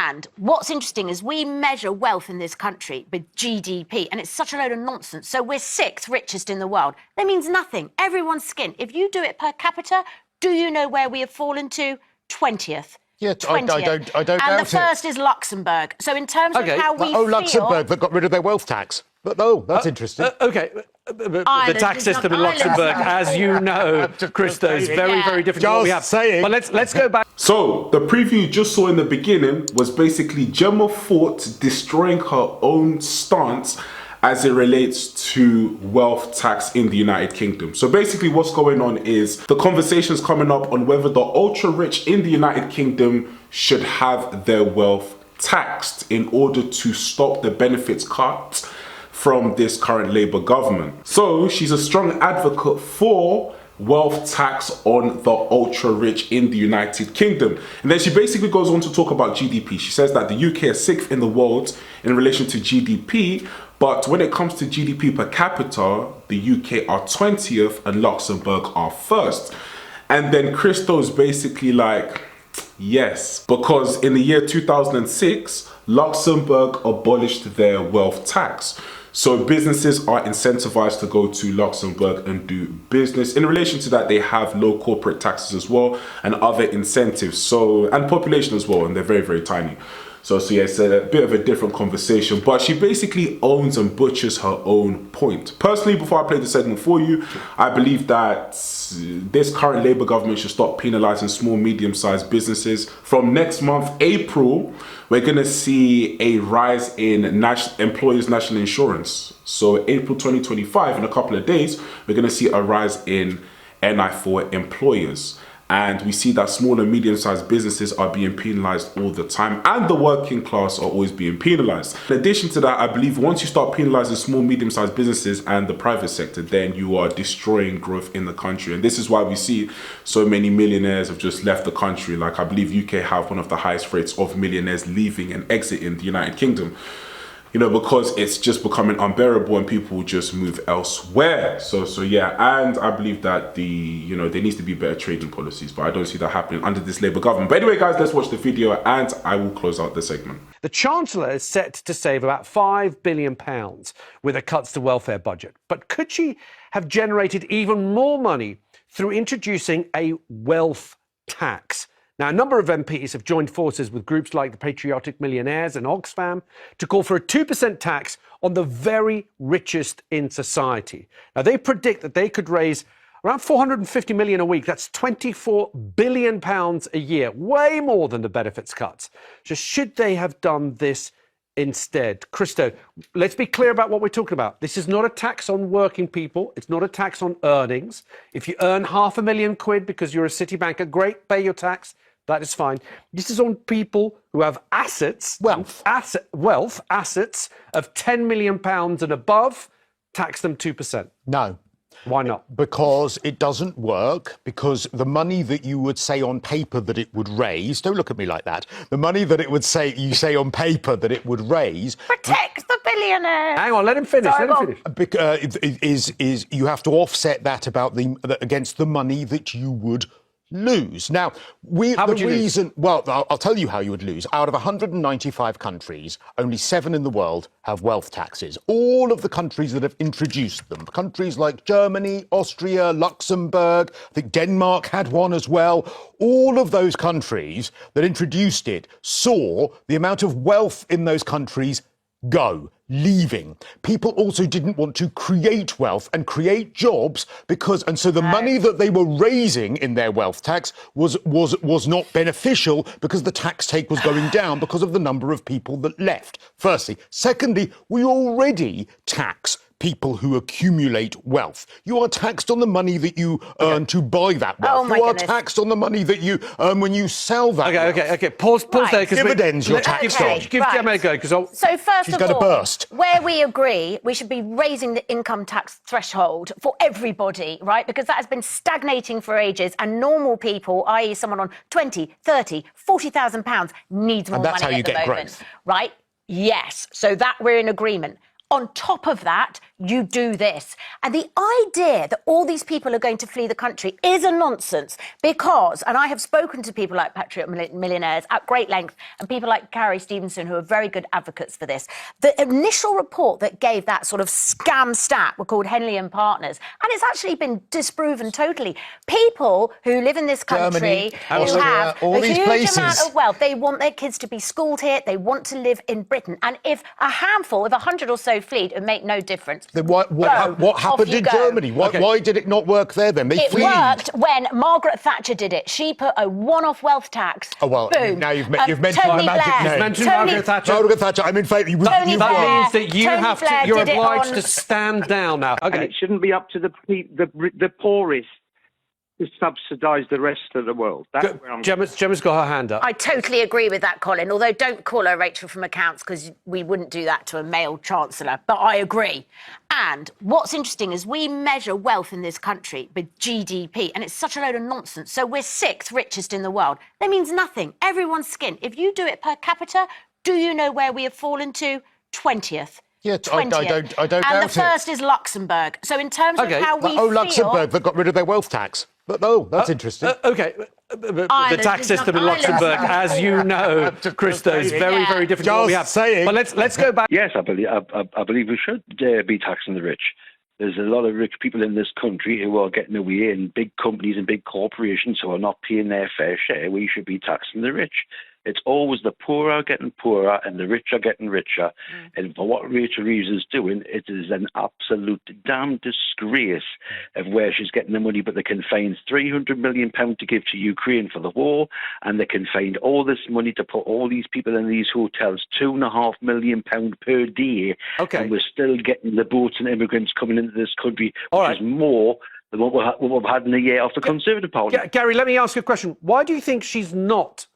And what's interesting is we measure wealth in this country with GDP, and it's such a load of nonsense. So we're sixth richest in the world. That means nothing. Everyone's skin. If you do it per capita, do you know where we have fallen to? 20th. Yeah, 20th. I don't and doubt the first is Luxembourg. So in terms of how we feel... Luxembourg, that got rid of their wealth tax. But, that's interesting. OK. The tax system in Luxembourg, as you know, Christo, is very, very different to what we have. But let's go back. So the preview you just saw in the beginning was basically Gemma Fort destroying her own stance as it relates to wealth tax in the United Kingdom. So basically what's going on is the conversation's coming up on whether the ultra rich in the United Kingdom should have their wealth taxed in order to stop the benefits cut from this current Labour government. So she's a strong advocate for wealth tax on the ultra rich in the United Kingdom. And then she basically goes on to talk about GDP. She says that the UK is sixth in the world in relation to GDP, but when it comes to GDP per capita, the UK are 20th and Luxembourg are first. And then Christo's basically like, yes, because in the year 2006, Luxembourg abolished their wealth tax. So businesses are incentivized to go to Luxembourg and do business. In relation to that, they have low corporate taxes as well and other incentives. So, and population as well, and they're very, very tiny. So yeah, it's a bit of a different conversation, but she basically owns and butchers her own point. Personally, before I play the segment for you, I believe that this current Labour government should stop penalising small, medium-sized businesses. From next month, April, we're going to see a rise in employers' national insurance. So April 2025, in a couple of days, we're going to see a rise in NI for employers. And we see that small and medium-sized businesses are being penalised all the time, and the working class are always being penalised. In addition to that, I believe once you start penalising small, medium-sized businesses and the private sector, then you are destroying growth in the country. And this is why we see so many millionaires have just left the country. Like, I believe UK have one of the highest rates of millionaires leaving and exiting the United Kingdom. You know, because it's just becoming unbearable and people just move elsewhere. So yeah, and I believe that there needs to be better trading policies, but I don't see that happening under this Labour government. But anyway, guys, let's watch the video and I will close out the segment. The Chancellor is set to save about £5 billion with her cuts to welfare budget. But could she have generated even more money through introducing a wealth tax? Now, a number of MPs have joined forces with groups like the Patriotic Millionaires and Oxfam to call for a 2% tax on the very richest in society. Now, they predict that they could raise around 450 million a week. That's 24 billion pounds a year, way more than the benefits cuts. So should they have done this instead? Christo, let's be clear about what we're talking about. This is not a tax on working people. It's not a tax on earnings. If you earn £500,000 because you're a city banker, great, pay your tax. That is fine. This is on people who have assets, assets of £10 million and above, tax them 2%. No. Why not? Because it doesn't work, because the money that you would say on paper that it would raise, don't look at me like that, the money that it would say, you say on paper that it would raise... Protect the billionaires! Hang on, let him finish, is you have to offset that against the money that you would lose. Now, I'll tell you how you would lose. Out of 195 countries, only 7 in the world have wealth taxes. All of the countries that have introduced them, countries like Germany, Austria, Luxembourg, I think Denmark had one as well. All of those countries that introduced it saw the amount of wealth in those countries leaving. People also didn't want to create wealth and create jobs so the money that they were raising in their wealth tax was not beneficial because the tax take was going down because of the number of people that left. Firstly. Secondly, we already tax people who accumulate wealth. You are taxed on the money that you earn to buy that wealth. You are taxed on the money that you earn when you sell that wealth. Okay. Pause there. Dividends you're taxed on. Give Gemma a go. So first she's of going all, to burst. Where we agree, we should be raising the income tax threshold for everybody, right? Because that has been stagnating for ages, and normal people, i.e. someone on 20, 30, 40,000 pounds, needs more money at the moment. Growth. Right? Yes. So that we're in agreement. On top of that, you do this. And the idea that all these people are going to flee the country is a nonsense because, and I have spoken to people like Patriot Millionaires at great length and people like Gary Stevenson who are very good advocates for this. The initial report that gave that sort of scam stat were called Henley and Partners, and it's actually been disproven totally. People who live in this country, who have a huge amount of wealth, they want their kids to be schooled here, they want to live in Britain. And if a handful, if 100 or so fleed, it would make no difference. Then what happened in Germany? Why did it not work there then? It worked when Margaret Thatcher did it. She put a one-off wealth tax. Oh, well, boom. now you've mentioned my magic name. You've mentioned Margaret Thatcher. Margaret Thatcher, I'm in favour. That means that you're obliged to stand down now. Okay. And it shouldn't be up to the poorest to subsidise the rest of the world. That's where I'm Gemma's got her hand up. I totally agree with that, Colin, although don't call her Rachel from accounts because we wouldn't do that to a male chancellor, but I agree. And what's interesting is we measure wealth in this country with GDP, and it's such a load of nonsense. So we're 6th richest in the world. That means nothing. Everyone's skin. If you do it per capita, do you know where we have fallen to? 20th. Yeah, 20th. I don't and doubt the first is Luxembourg. So in terms of how we feel... Luxembourg, that got rid of their wealth tax. But, that's interesting. Okay. The tax system in Luxembourg, as you know, Christo, is very, very different to what we have. But let's go back. Yes, I believe we should be taxing the rich. There's a lot of rich people in this country who are getting away in big companies and big corporations who are not paying their fair share. We should be taxing the rich. It's always the poor are getting poorer and the rich are getting richer. And for what Rachel Reeves is doing, it is an absolute damn disgrace of where she's getting the money. But they can find £300 million to give to Ukraine for the war, and they can find all this money to put all these people in these hotels, £2.5 million per day. Okay. And we're still getting the boats and immigrants coming into this country, all which right. is more than what we've had in a year after Conservative Parliament. Gary, let me ask you a question. Why do you think she's not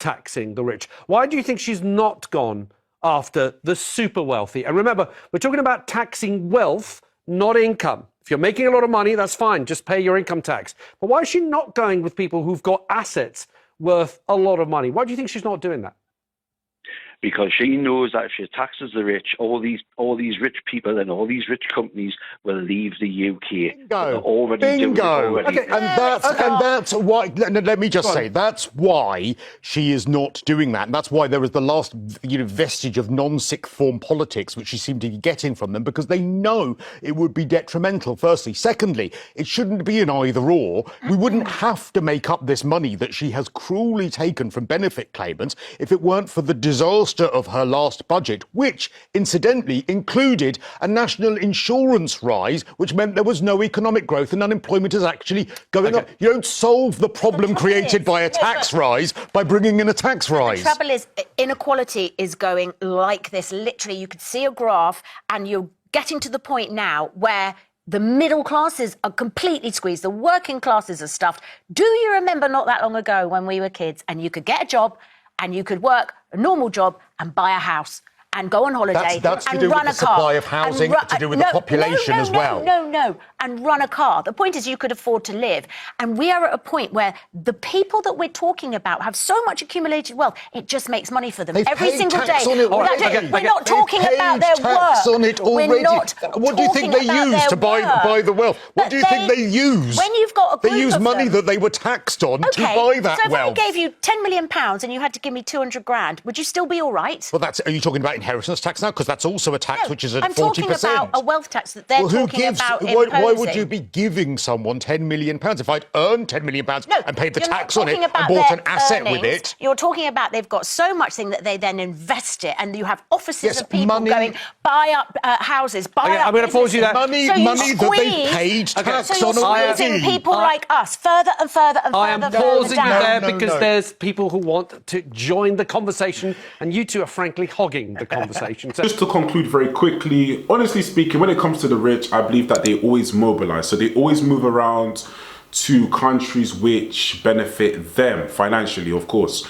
taxing the rich? Why do you think she's not gone after the super wealthy? And remember, we're talking about taxing wealth, not income. If you're making a lot of money, that's fine. Just pay your income tax. But why is she not going with people who've got assets worth a lot of money? Why do you think she's not doing that? Because she knows that if she taxes the rich, all these rich people and all these rich companies will leave the UK. Bingo. Okay. And that's why. Let me just say that's why she is not doing that, and that's why there is the last vestige of non-sixth form politics which she seemed to be getting from them, because they know it would be detrimental. Firstly, secondly, it shouldn't be an either or. We wouldn't have to make up this money that she has cruelly taken from benefit claimants if it weren't for the disaster of her last budget, which incidentally included a national insurance rise, which meant there was no economic growth and unemployment is actually going up. You don't solve the problem created by a tax rise by bringing in a tax rise. The trouble is, inequality is going like this. Literally, you could see a graph, and you're getting to the point now where the middle classes are completely squeezed. The working classes are stuffed. Do you remember not that long ago when we were kids and you could get a job and you could work a normal job and buy a house and go on holiday that's and to do run with a the car. supply of housing, to do with the population as well. No, and run a car. The point is you could afford to live. And we are at a point where the people that we're talking about have so much accumulated wealth, it just makes money for them every single day. We're not talking about their work. On it already. We're not what do you think they use to buy the wealth? What do you think they use? When you've got a group they use of money them, that they were taxed on to buy that so if wealth. I gave you £10 million and you had to give me 200 grand, would you still be all right? Well, are you talking about inheritance tax now? Because that's also a tax which is at 40%. I'm talking about a wealth tax that they're talking about imposing. Why would you be giving someone £10 million? If I'd earned £10 million and paid the tax on it and bought an asset with it. You're talking about they've got so much thing that they then invest it, and you have offices of people going, buy up houses, buy up I'm going to pause you there. Money that they paid tax on already. So you're squeezing people like us further and further and further. I am pausing you there because there's people who want to join the conversation, and you two are frankly hogging the conversation. So just to conclude very quickly, honestly speaking, when it comes to the rich, I believe that they always mobilize. So they always move around to countries which benefit them financially, of course.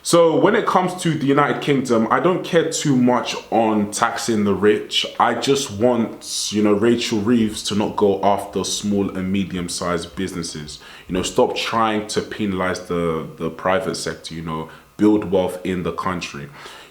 So when it comes to the United Kingdom, I don't care too much on taxing the rich. I just want, Rachel Reeves to not go after small and medium-sized businesses. Stop trying to penalize the private sector, build wealth in the country.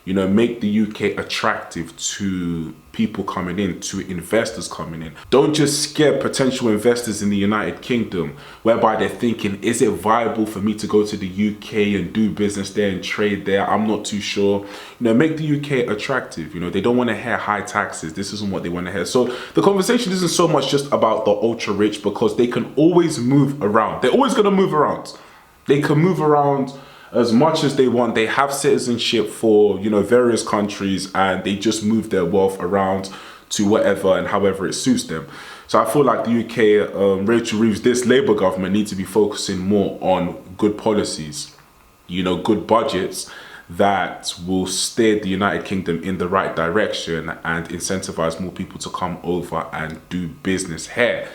You know, make the UK attractive to people coming in, to investors coming in. Don't just scare potential investors in the United Kingdom, whereby they're thinking, is it viable for me to go to the UK and do business there and trade there? I'm not too sure. You know, make the UK attractive. You know, they don't want to hear high taxes. This isn't what they want to hear. So the conversation isn't so much just about the ultra rich, because they can always move around. They're always going to move around. They can move around as much as they want. They have citizenship for, you know, various countries, and they just move their wealth around to whatever and however it suits them. So I feel like the UK, Rachel Reeves, this Labour government needs to be focusing more on good policies, you know, good budgets that will steer the United Kingdom in the right direction and incentivize more people to come over and do business here,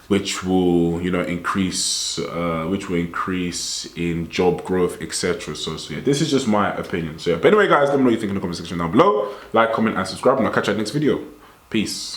which will, you know, increase in job growth, etc. So yeah, this is just my opinion. So yeah, but anyway, guys, let me know what you think in the comment section down below. Like, comment, and subscribe, and I'll catch you in the next video. Peace.